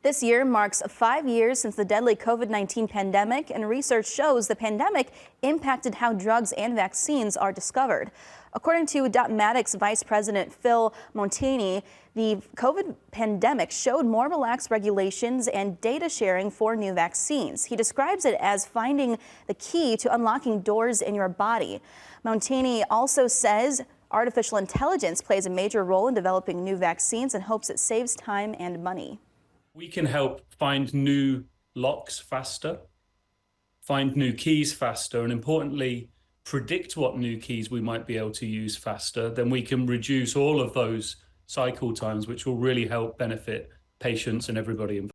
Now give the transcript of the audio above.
This year marks 5 years since the deadly COVID-19 pandemic, and research shows the pandemic impacted how drugs and vaccines are discovered. According to Dotmatics Vice President Phil Montini, the COVID pandemic showed more relaxed regulations and data sharing for new vaccines. He describes it as finding the key to unlocking doors in your body. Montini also says artificial intelligence plays a major role in developing new vaccines and hopes it saves time and money. We can help find new locks faster, find new keys faster, and importantly, predict what new keys we might be able to use faster. Then we can reduce all of those cycle times, which will really help benefit patients and everybody involved.